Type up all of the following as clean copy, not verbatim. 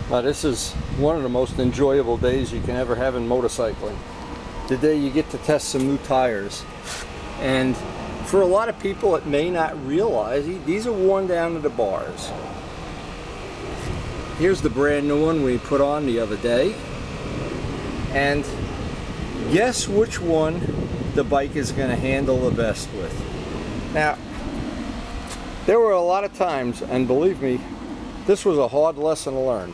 Now this is one of the most enjoyable days you can ever have in motorcycling. The day you get to test some new tires. And for a lot of people it may not realize, these are worn down to the bars. Here's the brand new one we put on the other day. And guess which one the bike is going to handle the best with. Now, there were a lot of times, and believe me, this was a hard lesson to learn.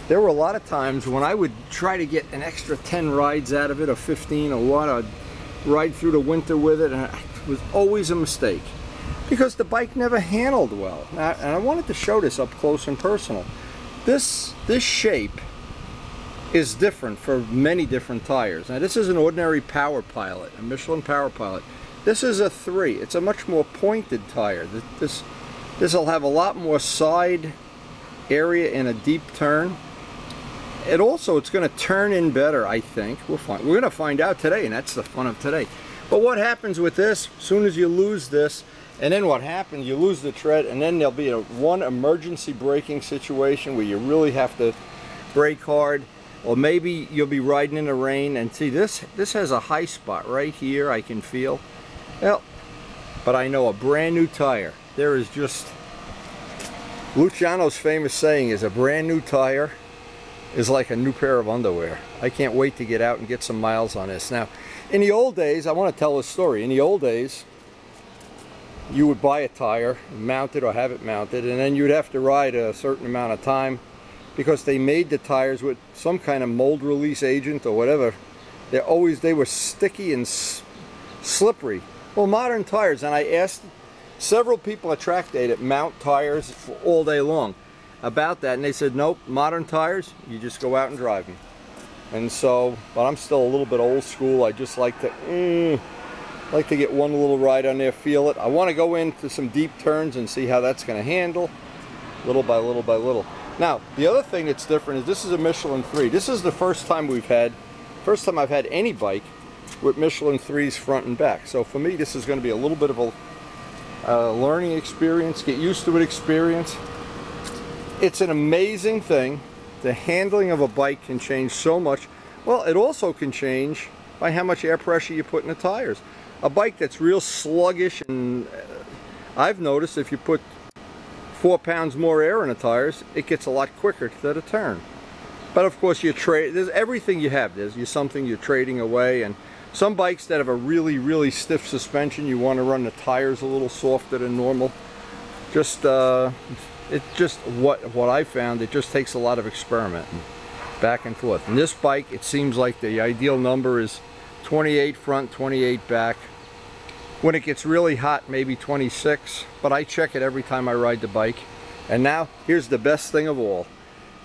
There were a lot of times when I would try to get an extra 10 rides out of it, or 15, or what, I'd ride through the winter with it, and it was always a mistake because the bike never handled well. Now, and I wanted to show this up close and personal. This shape is different for many different tires. Now this is an ordinary Power Pilot, a Michelin Power Pilot. This is a 3. It's a much more pointed tire. This will have a lot more side area in a deep turn. It's going to turn in better, I think. We're going to find out today, and that's the fun of today. But what happens with this, as soon as you lose this, and then what happens, you lose the tread, and then there'll be one emergency braking situation where you really have to brake hard, or maybe you'll be riding in the rain, and see this has a high spot right here I can feel. Well, but I know a brand new tire, there is just, Luciano's famous saying is a brand new tire is like a new pair of underwear. I can't wait to get out and get some miles on this. Now, in the old days, I want to tell a story. In the old days, you would buy a tire, mount it or have it mounted, and then you'd have to ride a certain amount of time because they made the tires with some kind of mold release agent or whatever. They were sticky and slippery. Well, modern tires, and I asked several people at track day that mount tires for all day long about that, and they said nope, modern tires, you just go out and drive them. And so, but I'm still a little bit old school. I just like to get one little ride on there, feel it. I want to go into some deep turns and see how that's going to handle, little by little by little. Now, the other thing that's different is this is a Michelin 3. This is the first time I've had any bike with Michelin 3s front and back. So for me, this is going to be a little bit of a learning experience, get used to it experience. It's an amazing thing. The handling of a bike can change so much. Well, it also can change by how much air pressure you put in the tires. A bike that's real sluggish, and I've noticed if you put 4 pounds more air in the tires, it gets a lot quicker to the turn. But of course, there's everything you have. There's something you're trading away, and some bikes that have a really, really stiff suspension, you want to run the tires a little softer than normal. It's just what I found. It just takes a lot of experimenting back and forth. And this bike, it seems like the ideal number is 28 front, 28 back. When it gets really hot, maybe 26, but I check it every time I ride the bike. And now, here's the best thing of all.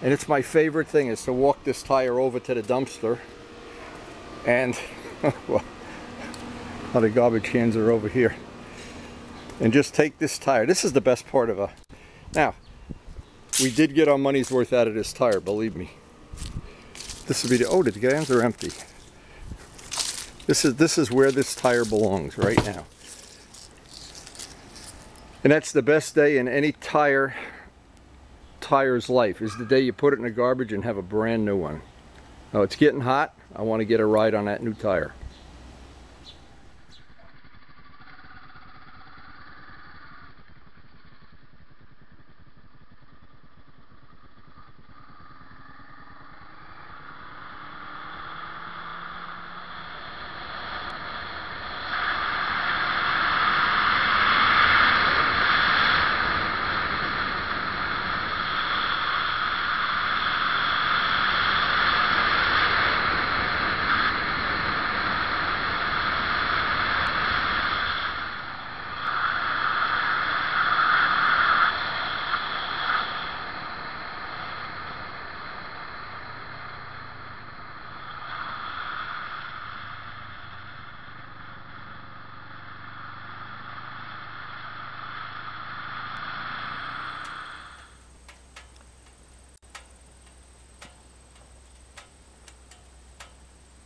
And it's my favorite thing, is to walk this tire over to the dumpster. And, well, the garbage cans are over here. And just take this tire. This is the best part of Now, we did get our money's worth out of this tire, believe me. This would be the cans are empty. This is where this tire belongs right now. And that's the best day in any tire's life, is the day you put it in the garbage and have a brand new one. Now it's getting hot. I want to get a ride on that new tire.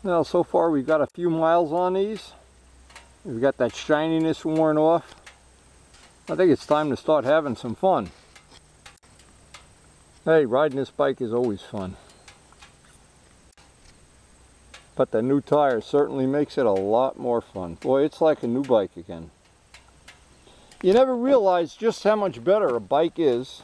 Well, so far we've got a few miles on these. We've got that shininess worn off. I think it's time to start having some fun. Hey, riding this bike is always fun. But the new tire certainly makes it a lot more fun. Boy, it's like a new bike again. You never realize just how much better a bike is.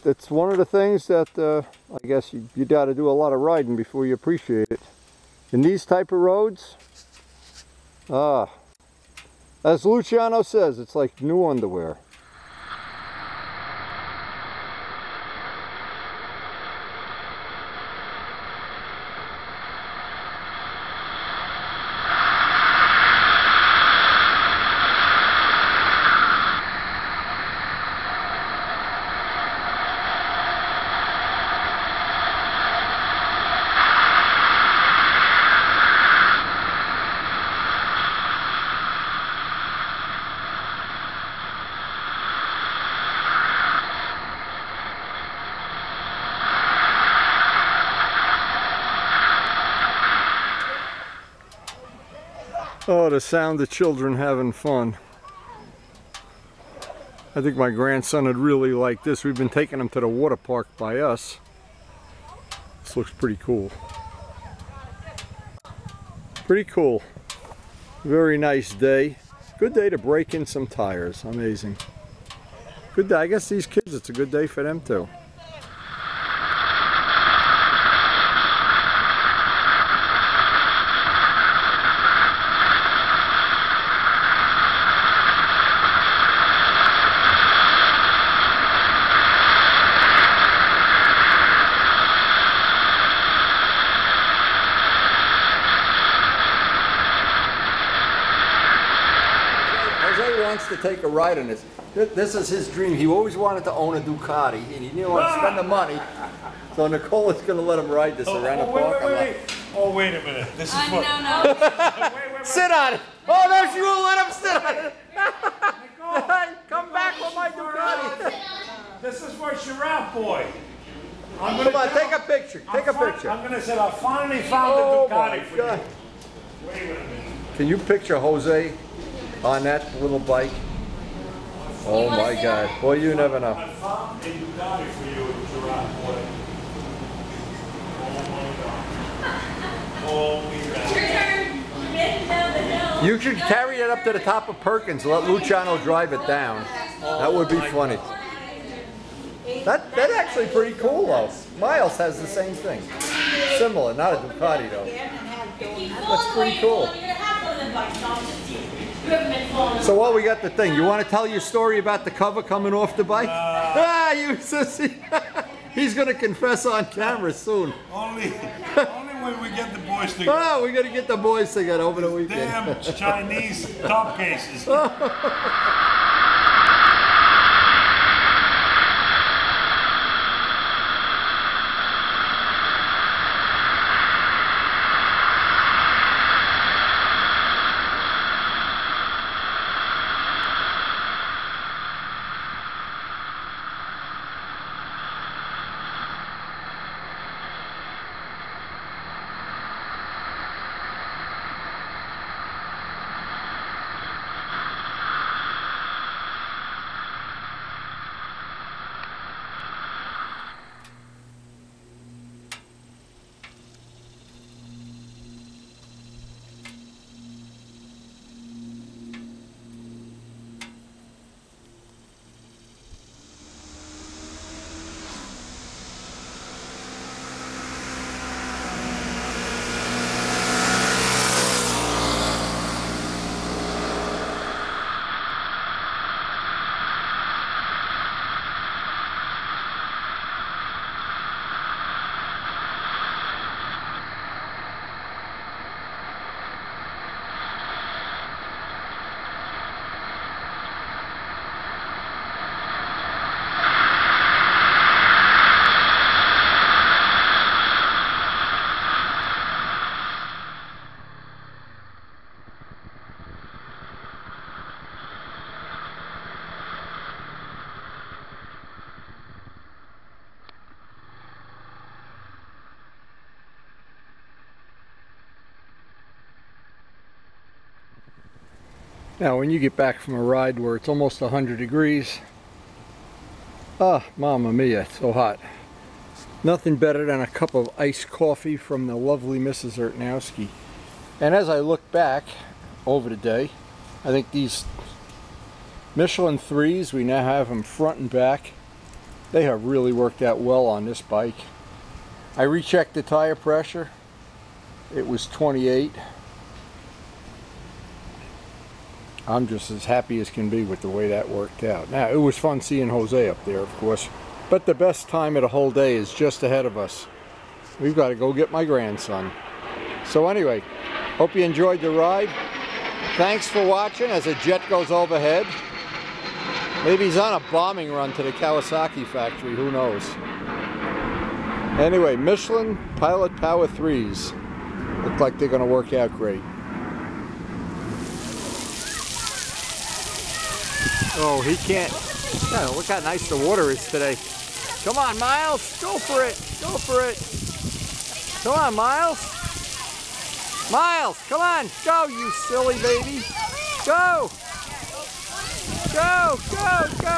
It's one of the things that I guess you got to do a lot of riding before you appreciate it. In these type of roads, as Luciano says, it's like new underwear. Oh, the sound of children having fun. I think my grandson would really like this. We've been taking him to the water park by us. This looks pretty cool. Pretty cool. Very nice day. Good day to break in some tires. Amazing. Good day. I guess these kids, it's a good day for them too. Wants to take a ride on this. This is his dream. He always wanted to own a Ducati, and he didn't want to spend the money. So Nicole is going to let him ride this around the park. Oh, wait a minute. This is what... No. Wait. Sit on it. Oh, no, she won't let him sit on it. Come back with my Ducati. This is for Giraffe Boy. Come on, take a picture. Take a picture. I'm going to say I finally found the Ducati for you. Wait a minute. Can you picture Jose on that little bike? Oh my God. Boy, you never know. I found a Ducati for you, Giraffe Boy. Oh my God. You should carry it up to the top of Perkins and let Luciano drive it down. That would be funny. That's actually pretty cool though. Miles has the same thing. Similar, not a Ducati though. That's pretty cool. So while we got the thing, you want to tell your story about the cover coming off the bike? You sissy. He's going to confess on camera soon. Only when we get the boys together. Oh, we got to get the boys together over the weekend. Damn Chinese top cases. Now when you get back from a ride where it's almost 100 degrees, Ah, mamma mia, it's so hot. Nothing better than a cup of iced coffee from the lovely Mrs. Ertnowski. And as I look back over the day, I think these Michelin 3s, we now have them front and back. They have really worked out well on this bike. I rechecked the tire pressure. It was 28. I'm just as happy as can be with the way that worked out. Now, it was fun seeing Jose up there, of course. But the best time of the whole day is just ahead of us. We've got to go get my grandson. So anyway, hope you enjoyed the ride. Thanks for watching as a jet goes overhead. Maybe he's on a bombing run to the Kawasaki factory, who knows. Anyway, Michelin Pilot Power 3s. Look like they're going to work out great. Oh, he can't. Yeah, look how nice the water is today. Come on, Miles. Go for it. Go for it. Come on, Miles. Miles, come on. Go, you silly baby. Go. Go, go, go.